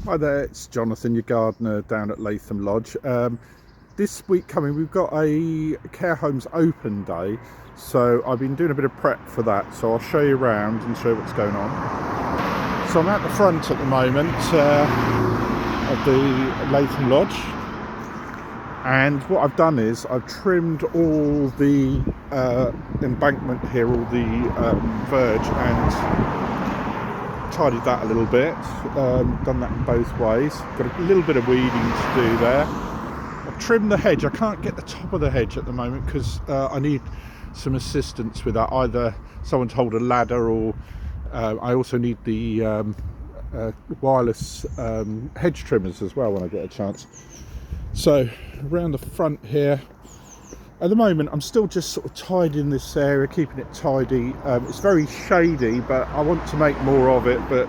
Hi there, it's Jonathan, your gardener down at Latham Lodge. This week coming, we've got a care homes open day, so I've been doing a bit of prep for that. So I'll show you around and show you what's going on. So I'm at the front at the moment of the Latham Lodge, and what I've done is I've trimmed all the embankment here, all the verge, and tidied that a little bit. Done that in both ways. Got a little bit of weeding to do there. I've trimmed the hedge. I can't get the top of the hedge at the moment because I need some assistance with that. Either someone to hold a ladder, or I also need the wireless hedge trimmers as well when I get a chance. So around the front here, at the moment I'm still just sort of tidying this area, keeping it tidy. It's very shady, but I want to make more of it, but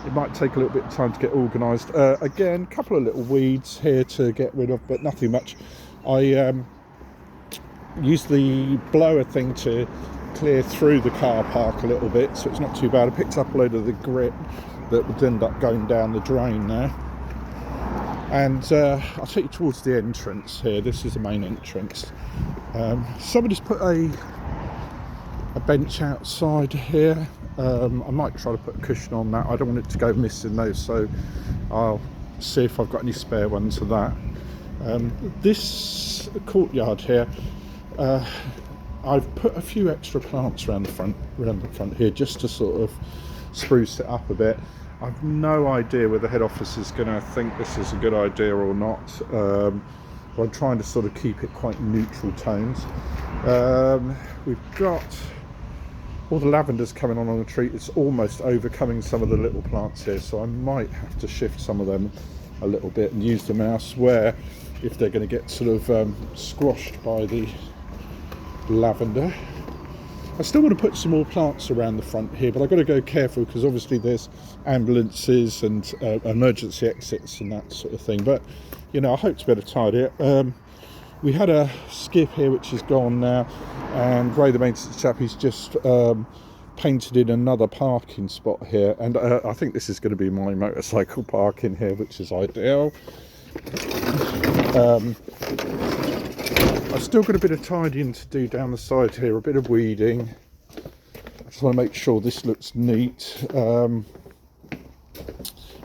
it might take a little bit of time to get organised. Again, a couple of little weeds here to get rid of, but nothing much. I use the blower thing to clear through the car park a little bit, so it's not too bad. I picked up a load of the grit that would end up going down the drain now. And I'll take you towards the entrance here. This is the main entrance. Somebody's put a bench outside here. I might try to put a cushion on that. I don't want it to go missing though, so I'll see if I've got any spare ones of that. This courtyard here, I've put a few extra plants around the front here, just to sort of spruce it up a bit. I've no idea whether the head office is going to think this is a good idea or not. I'm trying to sort of keep it quite neutral tones. We've got all the lavenders coming on the tree. It's almost overcoming some of the little plants here, so I might have to shift some of them a little bit and use them elsewhere if they're going to get sort of squashed by the lavender. I still want to put some more plants around the front here, but I've got to go careful because obviously there's ambulances and emergency exits and that sort of thing. But, you know, I hope to be able to tidy it. We had a skip here which is gone now, and Ray, the maintenance chap, he's just painted in another parking spot here. And I think this is going to be my motorcycle parking here, which is ideal. I've still got a bit of tidying to do down the side here, a bit of weeding. I just want to make sure this looks neat.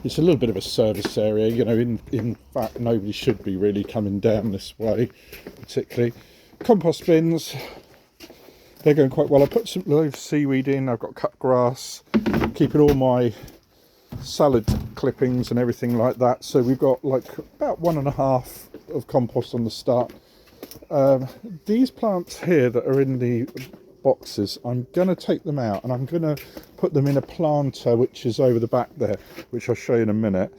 It's a little bit of a service area, you know, in fact nobody should be really coming down this way particularly. Compost bins, they're going quite well. I put some loads of seaweed in, I've got cut grass, keeping all my salad clippings and everything like that. So we've got like about 1.5 of compost on the start. These plants here that are in the boxes, I'm going to take them out and I'm going to put them in a planter which is over the back there, which I'll show you in a minute.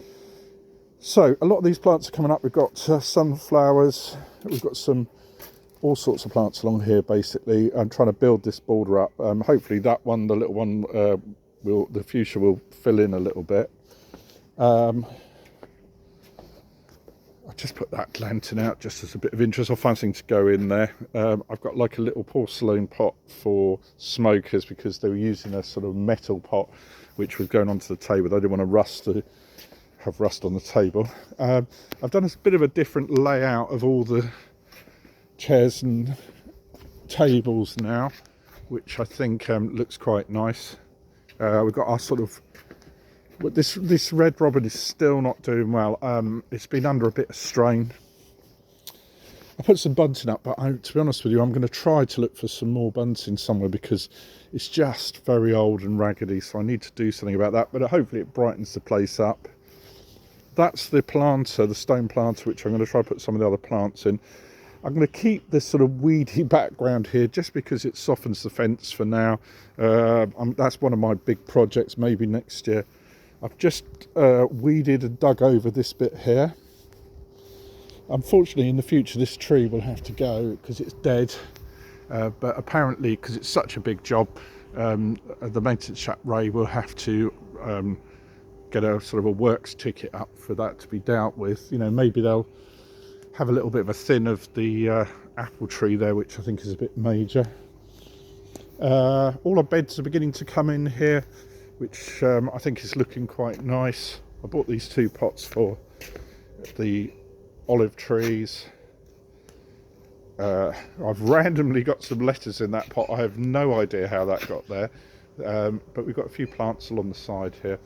So a lot of these plants are coming up. We've got sunflowers, we've got all sorts of plants along here. Basically I'm trying to build this border up. Hopefully that one, the little one, the fuchsia will fill in a little bit. I just put that lantern out just as a bit of interest. I'll find something to go in there. I've got like a little porcelain pot for smokers because they were using a sort of metal pot which was going onto the table. They didn't want to have rust on the table. I've done a bit of a different layout of all the chairs and tables now, which I think looks quite nice. We've got our sort of, but this red robin is still not doing well. It's been under a bit of strain. I put some bunting up, but to be honest with you, I'm going to try to look for some more bunting somewhere because it's just very old and raggedy, so I need to do something about that. But hopefully it brightens the place up. That's the planter, the stone planter, which I'm going to try to put some of the other plants in. I'm going to keep this sort of weedy background here just because it softens the fence for now. That's one of my big projects, maybe next year. I've just weeded and dug over this bit here. Unfortunately, in the future, this tree will have to go because it's dead. But apparently, because it's such a big job, the maintenance chap Ray will have to get a sort of a works ticket up for that to be dealt with. You know, maybe they'll have a little bit of a thin of the apple tree there, which I think is a bit major. All our beds are beginning to come in here, which I think is looking quite nice. I bought these 2 pots for the olive trees. I've randomly got some lettuce in that pot. I have no idea how that got there, but we've got a few plants along the side here.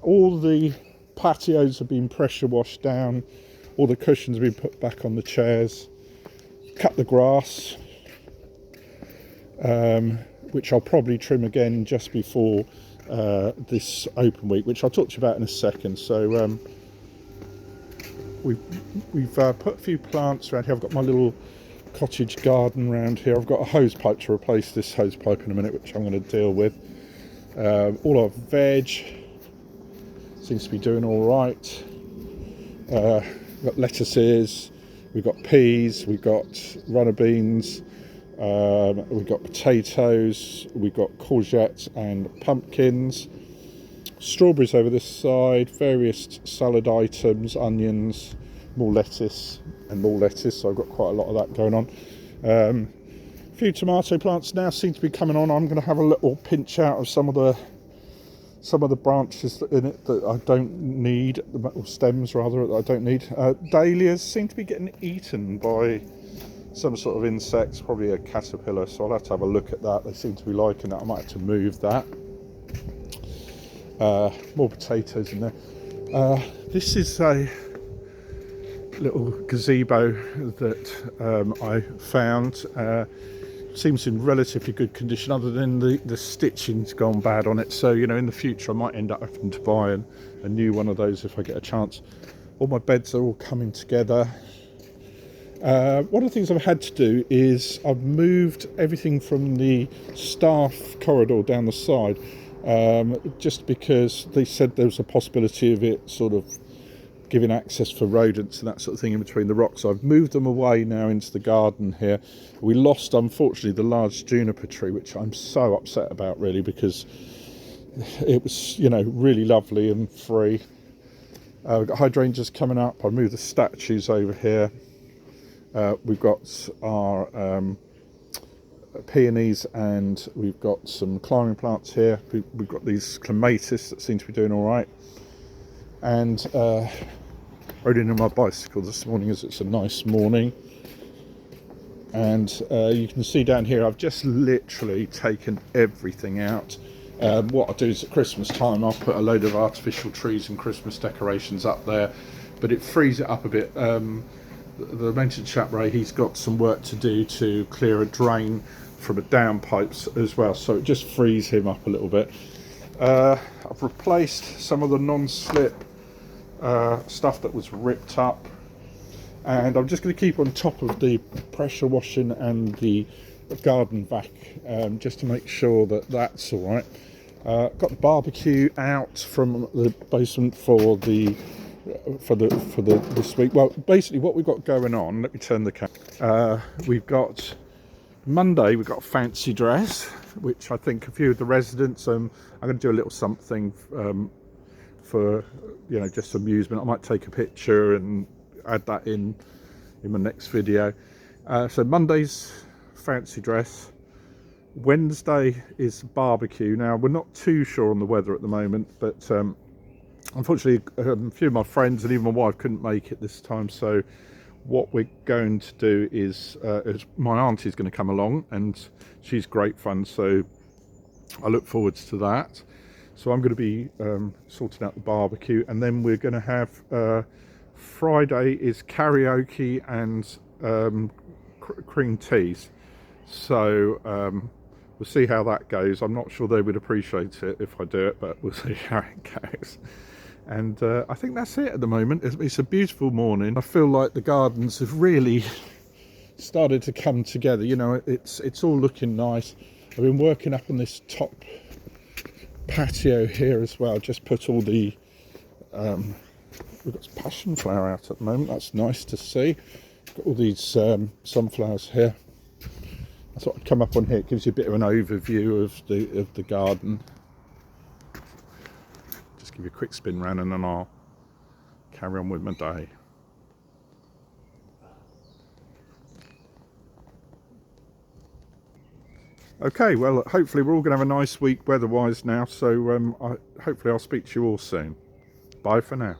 All the patios have been pressure washed down, all the cushions have been put back on the chairs. Cut the grass, which I'll probably trim again just before this open week, which I'll talk to you about in a second. So we've put a few plants around here. I've got my little cottage garden around here. I've got a hose pipe to replace this hose pipe in a minute, which I'm going to deal with. All our veg seems to be doing all right. We've got lettuces, we've got peas, we've got runner beans, we've got potatoes, we've got courgettes and pumpkins, strawberries over this side, various salad items, onions, more lettuce and more lettuce, so I've got quite a lot of that going on. A few tomato plants now seem to be coming on. I'm going to have a little pinch out of some of the branches in it that I don't need, or stems rather, that I don't need. Dahlias seem to be getting eaten by some sort of insects, probably a caterpillar, so I'll have to have a look at that. They seem to be liking that. I might have to move that. More potatoes in there. This is a little gazebo that I found. Seems in relatively good condition, other than the stitching's gone bad on it. So, you know, in the future I might end up having to buy a new one of those if I get a chance. All my beds are all coming together. One of the things I've had to do is I've moved everything from the staff corridor down the side, just because they said there was a possibility of it sort of giving access for rodents and that sort of thing in between the rocks. So I've moved them away now into the garden here. We lost, unfortunately, the large juniper tree, which I'm so upset about, really, because it was, you know, really lovely and free. We've got hydrangeas coming up. I moved the statues over here. We've got our peonies, and we've got some climbing plants here. We've got these clematis that seem to be doing all right. And rode in on my bicycle this morning as it's a nice morning. And you can see down here I've just literally taken everything out. What I'll do is at Christmas time I'll put a load of artificial trees and Christmas decorations up there, but it frees it up a bit. The mentioned chap Ray, he's got some work to do to clear a drain from a downpipes as well, so it just frees him up a little bit. I've replaced some of the non-slip stuff that was ripped up, and I'm just going to keep on top of the pressure washing and the garden vac, just to make sure that that's all right. Got the barbecue out from the basement for this week. Well, basically what we've got going on, let me turn the camera. We've got Monday, we've got a fancy dress, which I think a few of the residents, I'm going to do a little something for, you know, just amusement. I might take a picture and add that in my next video. So Monday's fancy dress. Wednesday is barbecue. Now, we're not too sure on the weather at the moment, but unfortunately a few of my friends and even my wife couldn't make it this time. So what we're going to do is my auntie's going to come along, and she's great fun, so I look forward to that. So I'm going to be sorting out the barbecue, and then we're going to have Friday is karaoke and cream teas. So we'll see how that goes. I'm not sure they would appreciate it if I do it, but we'll see how it goes. And I think that's it at the moment. It's a beautiful morning. I feel like the gardens have really started to come together. You know, it's all looking nice. I've been working up on this top patio here as well. Just put all the we've got passion flower out at the moment. That's nice to see. Got all these sunflowers here. I thought I'd come up on here. It gives you a bit of an overview of the garden. Just give you a quick spin round, and then I'll carry on with my day. Okay, well, hopefully we're all going to have a nice week weather-wise now, so hopefully I'll speak to you all soon. Bye for now.